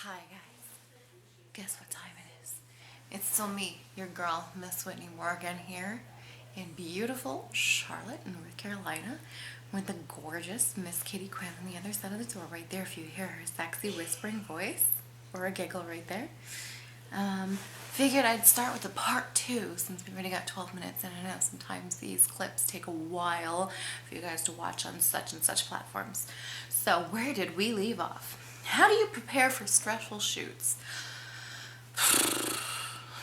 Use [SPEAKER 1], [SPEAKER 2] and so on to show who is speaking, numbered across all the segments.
[SPEAKER 1] Hi guys, guess what time it is? It's still me, your girl, Miss Whitney Morgan here in beautiful Charlotte, North Carolina with the gorgeous Miss Kitty Quinn on the other side of the door right there if you hear her sexy whispering voice or a giggle right there. Figured I'd start with a part two since we've already got 12 minutes and I know sometimes these clips take a while for you guys to watch on such and such platforms. So where did we leave off? How do you prepare for stressful shoots?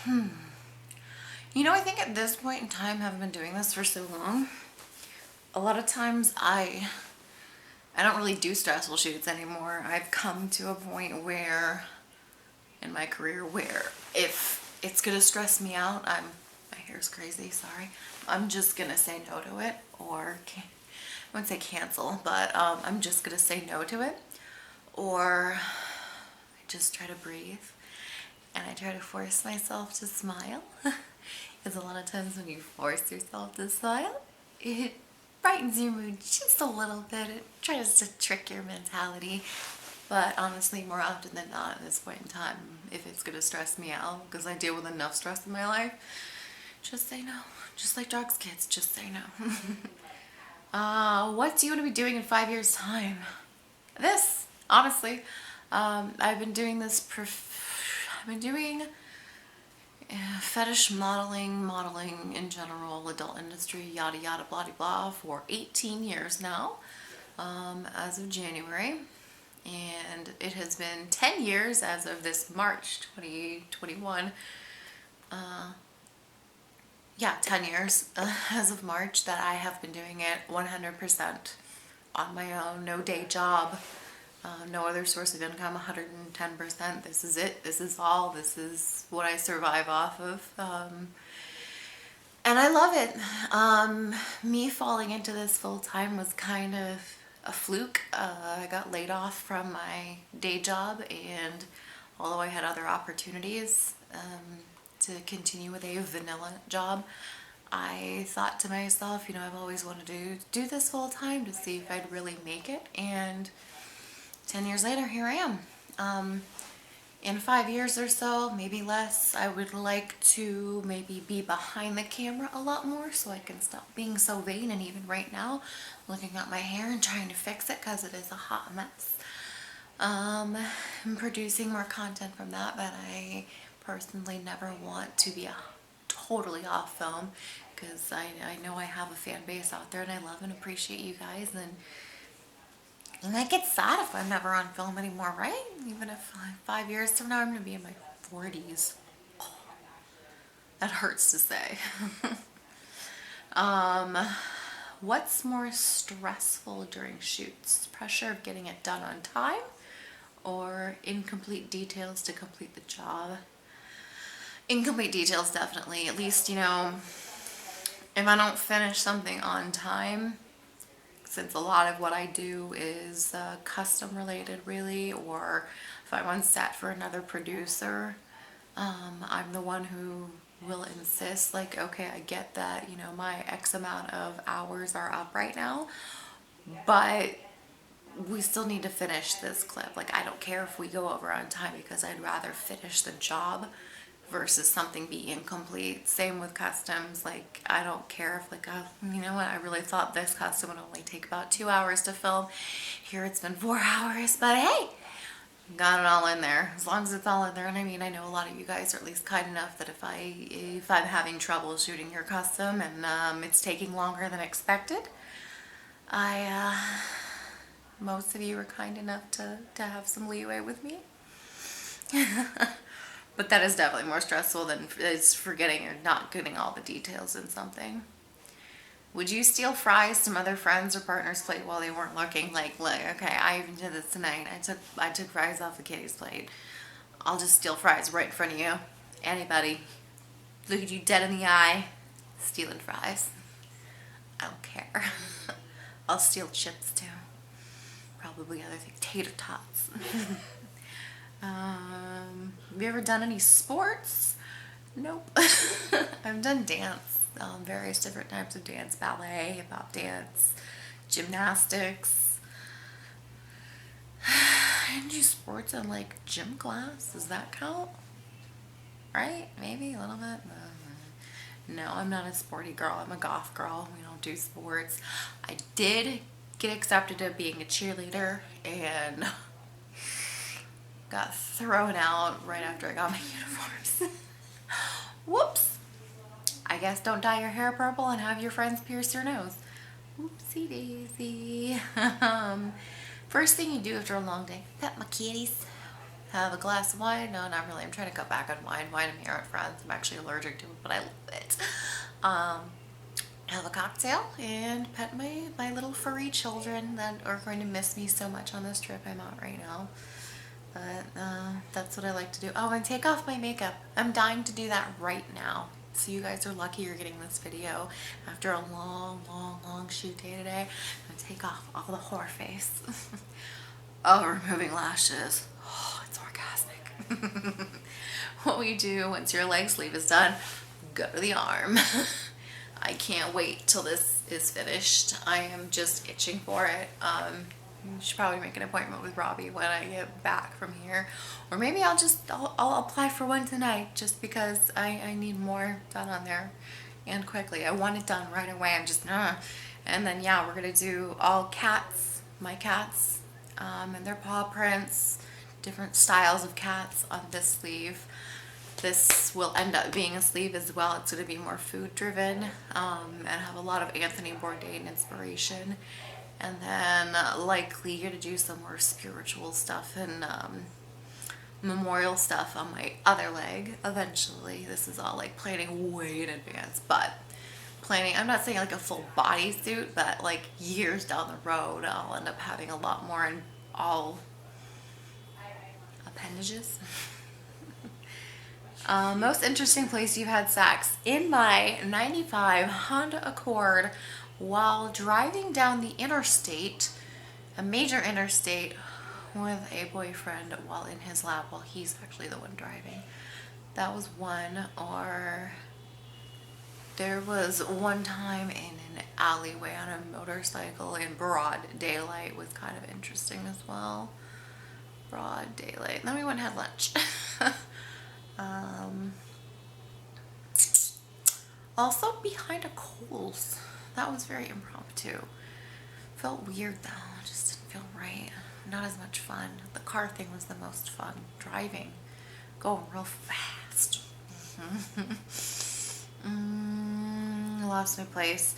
[SPEAKER 1] You know, I think at this point in time, having been doing this for so long, a lot of times I don't really do stressful shoots anymore. I've come to a point where in my career where if it's gonna stress me out, my hair's crazy, sorry. I'm just gonna say no to it, or I wouldn't say cancel, but I'm just gonna say no to it, or I just try to breathe and I try to force myself to smile. Because a lot of times when you force yourself to smile, it brightens your mood just a little bit. It tries to trick your mentality. But honestly, more often than not at this point in time, if it's going to stress me out, because I deal with enough stress in my life, just say no. Just like drugs, kids, just say no. What do you want to be doing in 5 years' time? This, honestly. I've been doing this, I've been doing fetish modeling in general, adult industry, yada yada blah blah, for 18 years now, as of January. And it has been 10 years as of this March 2021. Yeah, 10 years as of March that I have been doing it 100% on my own, no day job, no other source of income, 110%. This is it. This is all. This is what I survive off of. And I love it. Me falling into this full time was kind of a fluke. I got laid off from my day job, and although I had other opportunities to continue with a vanilla job, I thought to myself, you know, I've always wanted to do this full time to see if I'd really make it, and 10 years later, here I am. In 5 years or so, maybe less, I would like to maybe be behind the camera a lot more so I can stop being so vain. And even right now, looking at my hair and trying to fix it because it is a hot mess. I'm producing more content from that, but I personally never want to be totally off film because I know I have a fan base out there and I love and appreciate you guys, and I get sad if I'm never on film anymore, right? Even if 5 years from now I'm gonna be in my 40s. Oh, that hurts to say. What's more stressful during shoots? Pressure of getting it done on time or incomplete details to complete the job? Incomplete details, definitely. At least, you know, if I don't finish something on time, since a lot of what I do is custom related really, or if I'm on set for another producer, I'm the one who will insist, like, okay, I get that, you know, my X amount of hours are up right now, but we still need to finish this clip. Like, I don't care if we go over on time because I'd rather finish the job versus something be incomplete. Same with customs. Like, I don't care if, like, you know what, I really thought this custom would only take about 2 hours to film. Here it's been 4 hours, but hey, got it all in there. As long as it's all in there. And I mean, I know a lot of you guys are at least kind enough that if I'm having trouble shooting your custom and it's taking longer than expected, most of you are kind enough to have some leeway with me. But that is definitely more stressful than is forgetting or not getting all the details in something. Would you steal fries some other friends or partners' plate while they weren't looking? Like, look, okay, I even did this tonight. I took fries off of Kitty's plate. I'll just steal fries right in front of you. Anybody, look at you dead in the eye, stealing fries. I don't care. I'll steal chips too. Probably other things, tater tots. Have you ever done any sports? Nope. I've done dance, various different types of dance, ballet, hip hop dance, gymnastics. I do sports in like gym class. Does that count? Right? Maybe a little bit. No, I'm not a sporty girl. I'm a goth girl. We don't do sports. I did get accepted to being a cheerleader and got thrown out right after I got my uniforms. Whoops. I guess don't dye your hair purple and have your friends pierce your nose. Oopsie daisy. First thing you do after a long day, pet my kitties. Have a glass of wine. No, not really. I'm trying to cut back on wine. Wine and here at friends. I'm actually allergic to it, but I love it. Have a cocktail and pet my little furry children that are going to miss me so much on this trip I'm on right now. But that's what I like to do. Oh, and take off my makeup. I'm dying to do that right now. So you guys are lucky you're getting this video after a long shoot day today. I'm gonna take off all the whore face. Oh, removing lashes. Oh, it's orgasmic. What we do once your leg sleeve is done, go to the arm. I can't wait till this is finished. I am just itching for it. You should probably make an appointment with Robbie when I get back from here. Or maybe I'll apply for one tonight just because I need more done on there and quickly. I want it done right away. I'm just, And then, yeah, we're going to do all cats, my cats, and their paw prints, different styles of cats on this sleeve. This will end up being a sleeve as well. It's going to be more food driven and have a lot of Anthony Bourdain inspiration. And then likely you're going to do some more spiritual stuff and memorial stuff on my other leg eventually. This is all like planning way in advance, but planning, I'm not saying like a full bodysuit, but like years down the road I'll end up having a lot more in all appendages. Most interesting place you've had sex. In my 95 Honda Accord while driving down the interstate, a major interstate, with a boyfriend while in his lap while he's actually the one driving. That was one. Or there was one time in an alleyway on a motorcycle in broad daylight, was kind of interesting as well. Broad daylight. Then we went and had lunch. Also behind a Kohl's. That was very impromptu. Felt weird though. Just didn't feel right. Not as much fun. The car thing was the most fun. Driving. Going real fast. Lost my place.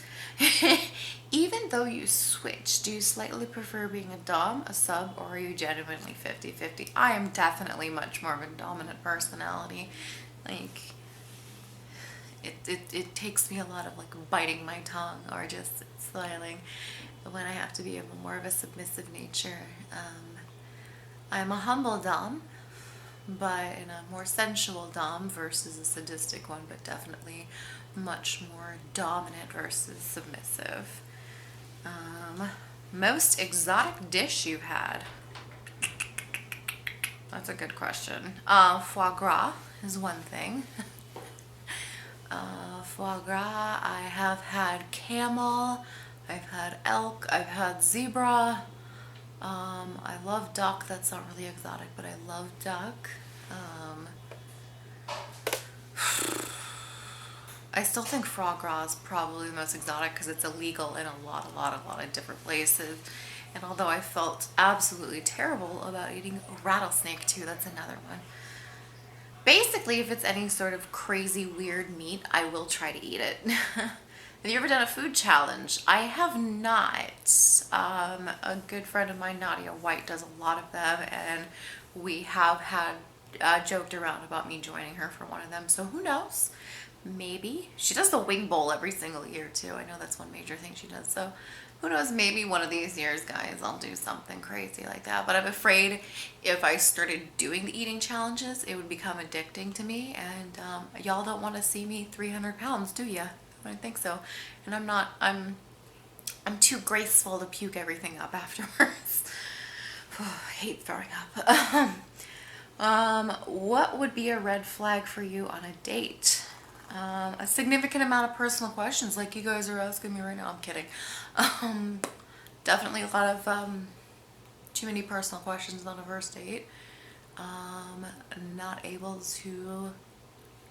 [SPEAKER 1] Even though you switch, do you slightly prefer being a dom, a sub, or are you genuinely 50-50? I am definitely much more of a dominant personality. Like, it takes me a lot of like biting my tongue or just smiling when I have to be more of a submissive nature. I'm a humble dom, but in a more sensual dom versus a sadistic one, but definitely much more dominant versus submissive. Most exotic dish you've had? That's a good question. Foie gras is one thing. Foie gras. I have had camel, I've had elk, I've had zebra. I love duck. That's not really exotic, but I love duck. I still think foie gras is probably the most exotic because it's illegal in a lot of different places. And although I felt absolutely terrible about eating a rattlesnake too, that's another one. Basically, if it's any sort of crazy weird meat, I will try to eat it. Have you ever done a food challenge? I have not. A good friend of mine, Nadia White, does a lot of them, and we have had joked around about me joining her for one of them, so who knows? Maybe. She does the wing bowl every single year too. I know that's one major thing she does, so who knows, maybe one of these years, guys, I'll do something crazy like that. But I'm afraid if I started doing the eating challenges, it would become addicting to me, and y'all don't want to see me 300 pounds, do ya? I don't think so. And I'm too graceful to puke everything up afterwards. I hate throwing up. What would be a red flag for you on a date? A significant amount of personal questions like you guys are asking me right now. I'm kidding. Definitely a lot of too many personal questions on a first date. Not able to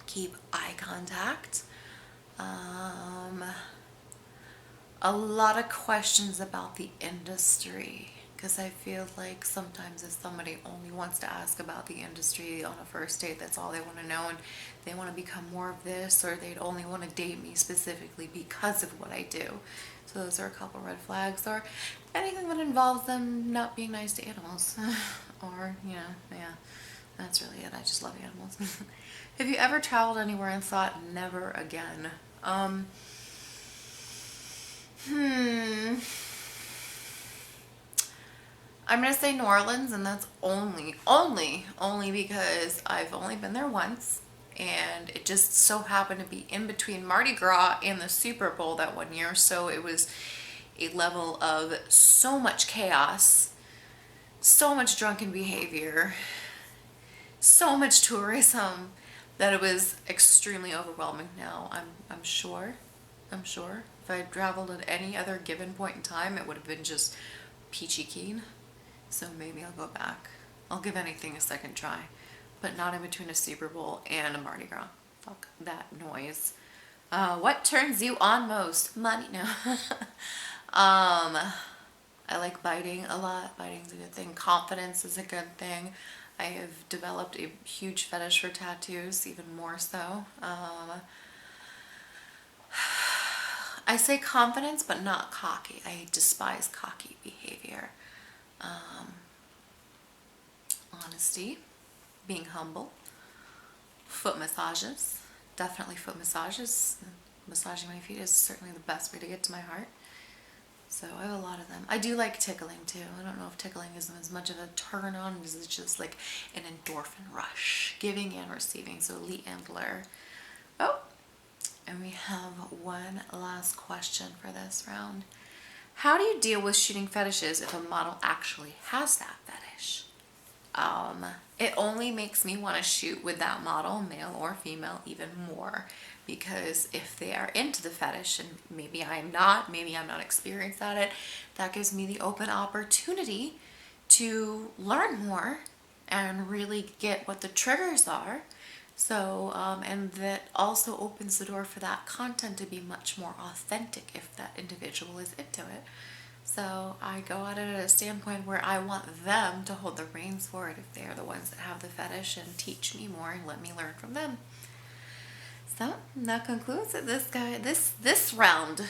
[SPEAKER 1] keep eye contact. A lot of questions about the industry, because I feel like sometimes if somebody only wants to ask about the industry on a first date, that's all they want to know, and they want to become more of this, or they'd only want to date me specifically because of what I do. So those are a couple red flags. Or anything that involves them not being nice to animals. Or, you know, yeah, that's really it. I just love animals. Have you ever traveled anywhere and thought never again? I'm gonna say New Orleans, and that's only because I've only been there once, and it just so happened to be in between Mardi Gras and the Super Bowl that one year, so it was a level of so much chaos, so much drunken behavior, so much tourism, that it was extremely overwhelming. Now I'm sure if I had traveled at any other given point in time, it would have been just peachy keen. So maybe I'll go back. I'll give anything a second try, but not in between a Super Bowl and a Mardi Gras. Fuck that noise. What turns you on most? Money? No. I like biting a lot. Biting's a good thing. Confidence is a good thing. I have developed a huge fetish for tattoos, even more so. I say confidence, but not cocky. I despise cocky behavior. Honesty, being humble, foot massages, definitely foot massages. Massaging my feet is certainly the best way to get to my heart. So I have a lot of them. I do like tickling too. I don't know if tickling is as much of a turn on as it's just like an endorphin rush, giving and receiving. So Lee Antler. Oh, and we have one last question for this round. How do you deal with shooting fetishes if a model actually has that fetish? It only makes me want to shoot with that model, male or female, even more, because if they are into the fetish, and maybe I'm not experienced at it, that gives me the open opportunity to learn more and really get what the triggers are. So, and that also opens the door for that content to be much more authentic if that individual is into it. So I go at it at a standpoint where I want them to hold the reins for it if they're the ones that have the fetish, and teach me more and let me learn from them. So that concludes it. This round,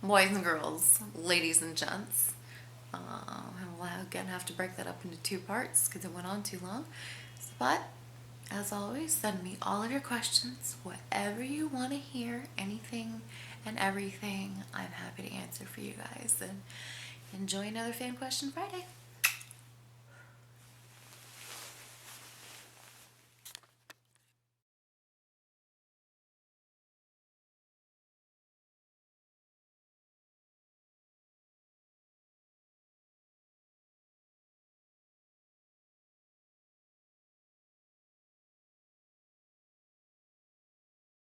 [SPEAKER 1] boys and girls, ladies and gents. And we'll again have to break that up into 2 parts because it went on too long. But as always, send me all of your questions, whatever you want to hear, anything and everything. I'm happy to answer for you guys. And enjoy another Fan Question Friday.